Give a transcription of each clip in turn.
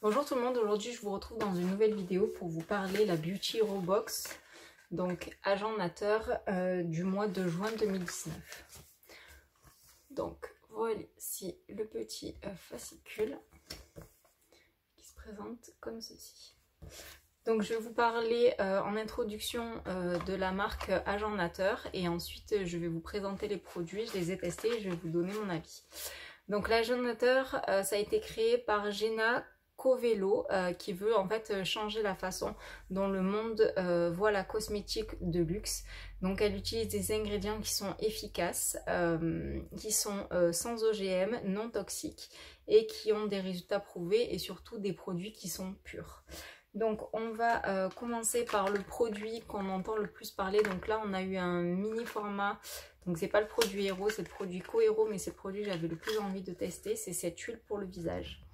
Bonjour tout le monde, aujourd'hui je vous retrouve dans une nouvelle vidéo pour vous parler la Beauty Hero Box, donc agendateur du mois de juin 2019. Donc voici le petit fascicule qui se présente comme ceci. Donc je vais vous parler en introduction de la marque Agendateur et ensuite je vais vous présenter les produits, je les ai testés et je vais vous donner mon avis. Donc l'Agendateur, ça a été créé par Jenna Covello qui veut en fait changer la façon dont le monde voit la cosmétique de luxe. Donc elle utilise des ingrédients qui sont efficaces, qui sont sans OGM, non toxiques et qui ont des résultats prouvés et surtout des produits qui sont purs. Donc on va commencer par le produit qu'on entend le plus parler. Donc là on a eu un mini format, donc c'est pas le produit Hero, c'est le produit Co-Hero, mais c'est le produit que j'avais le plus envie de tester, c'est cette huile pour le visage.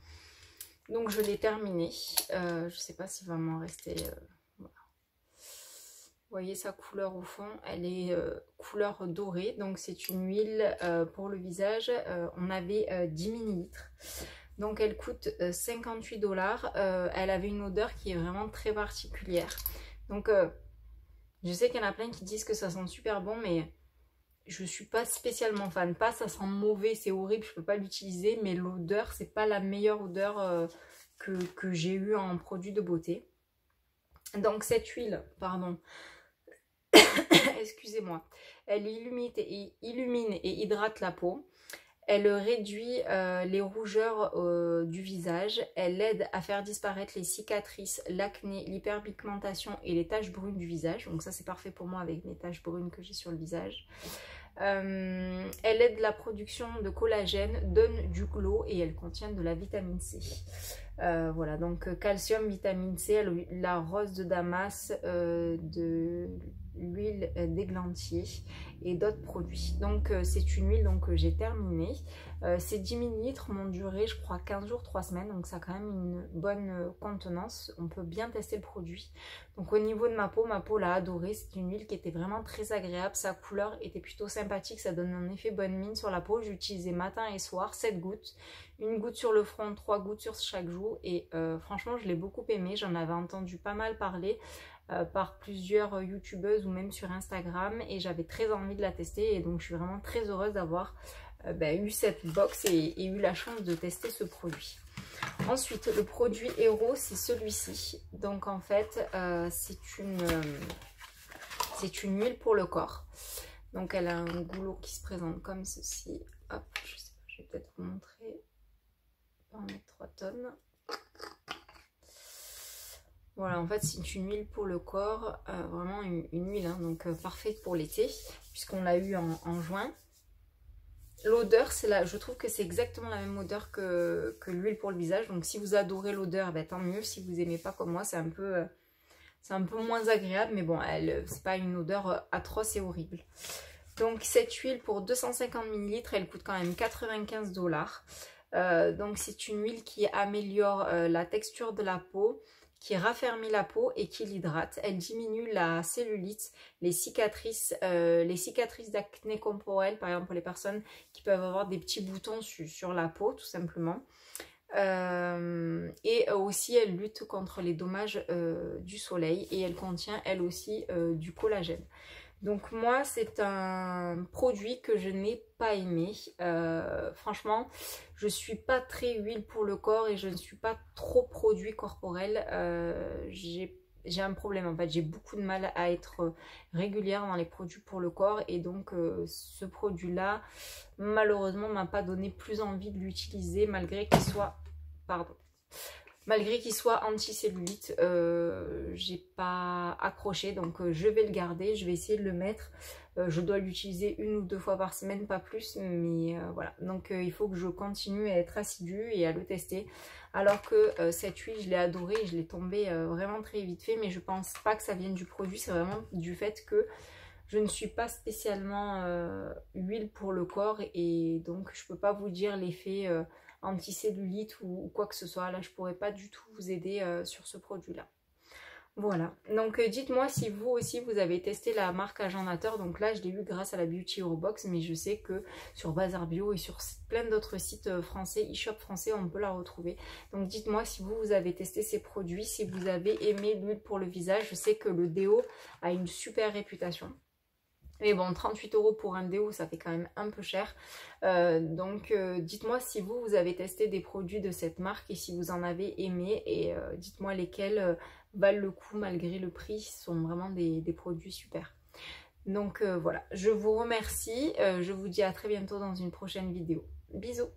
Donc je l'ai terminé, je sais pas s'il va m'en rester, voilà. Vous voyez sa couleur au fond, elle est couleur dorée, donc c'est une huile pour le visage, on avait 10 ml. Donc elle coûte 58 $, elle avait une odeur qui est vraiment très particulière. Donc je sais qu'il y en a plein qui disent que ça sent super bon, mais je suis pas spécialement fan. Pas ça sent mauvais, c'est horrible, je peux pas l'utiliser, mais l'odeur c'est pas la meilleure odeur que j'ai eu en produit de beauté. Donc cette huile, pardon, excusez-moi, elle illumine et hydrate la peau. Elle réduit les rougeurs du visage, elle aide à faire disparaître les cicatrices, l'acné, l'hyperpigmentation et les taches brunes du visage. Donc ça c'est parfait pour moi avec mes taches brunes que j'ai sur le visage. Elle aide la production de collagène, donne du glow et elle contient de la vitamine C. Voilà, donc calcium, vitamine C, la rose de Damas, de l'huile d'églantier et d'autres produits. Donc c'est une huile que j'ai terminée. Ces 10 ml m'ont duré je crois 15 jours, 3 semaines, donc ça a quand même une bonne contenance. On peut bien tester le produit. Donc au niveau de ma peau l'a adoré. C'est une huile qui était vraiment très agréable. Sa couleur était plutôt sympathique, ça donne un effet bonne mine sur la peau. J'utilisais matin et soir, 7 gouttes. Une goutte sur le front, 3 gouttes sur chaque joue. Et franchement je l'ai beaucoup aimé. J'en avais entendu pas mal parler par plusieurs youtubeuses ou même sur Instagram et j'avais très envie de la tester et donc je suis vraiment très heureuse d'avoir eu cette box et eu la chance de tester ce produit. Ensuite le produit Hero c'est celui-ci, donc en fait c'est une huile pour le corps, donc elle a un goulot qui se présente comme ceci. Hop, je sais pas, je vais peut-être vous montrer, pas en mettre 3 tonnes. Voilà, en fait c'est une huile pour le corps, vraiment une huile, hein, donc parfaite pour l'été, puisqu'on l'a eu en juin. L'odeur, je trouve que c'est exactement la même odeur que l'huile pour le visage, donc si vous adorez l'odeur, tant mieux. Si vous n'aimez pas comme moi, c'est un peu moins agréable, mais bon, c'est pas une odeur atroce et horrible. Donc cette huile pour 250 ml, elle coûte quand même 95 $. Donc c'est une huile qui améliore la texture de la peau, qui raffermit la peau et qui l'hydrate. Elle diminue la cellulite, les cicatrices d'acné corporel, par exemple pour les personnes qui peuvent avoir des petits boutons sur la peau tout simplement. Et aussi elle lutte contre les dommages du soleil et elle contient elle aussi du collagène. Donc moi c'est un produit que je n'ai pas aimé, franchement je suis pas très huile pour le corps et je ne suis pas trop produit corporel. J'ai un problème en fait, j'ai beaucoup de mal à être régulière dans les produits pour le corps et donc ce produit là malheureusement m'a pas donné plus envie de l'utiliser malgré qu'il soit, anti-cellulite. J'ai pas accroché, donc je vais le garder, je vais essayer de le mettre. Je dois l'utiliser 1 ou 2 fois par semaine, pas plus, mais voilà. Donc il faut que je continue à être assidue et à le tester. Alors que cette huile, je l'ai adorée, je l'ai tombée vraiment très vite fait, mais je pense pas que ça vienne du produit, c'est vraiment du fait que je ne suis pas spécialement huile pour le corps et donc je peux pas vous dire l'effet anticellulite ou quoi que ce soit. Là je pourrais pas du tout vous aider sur ce produit là. Voilà, donc dites-moi si vous aussi vous avez testé la marque Agent Nateur. Donc là je l'ai eu grâce à la Beauty Hero Box, mais je sais que sur Bazar Bio et sur plein d'autres sites français, e-shop français, on peut la retrouver. Donc dites-moi si vous avez testé ces produits, si vous avez aimé l'huile pour le visage. Je sais que le déo a une super réputation. Mais bon, 38 € pour un déo, ça fait quand même un peu cher. Donc dites-moi si vous avez testé des produits de cette marque et si vous en avez aimé. Et dites-moi lesquels valent le coup malgré le prix. Ce sont vraiment des produits super. Donc voilà, je vous remercie. Je vous dis à très bientôt dans une prochaine vidéo. Bisous!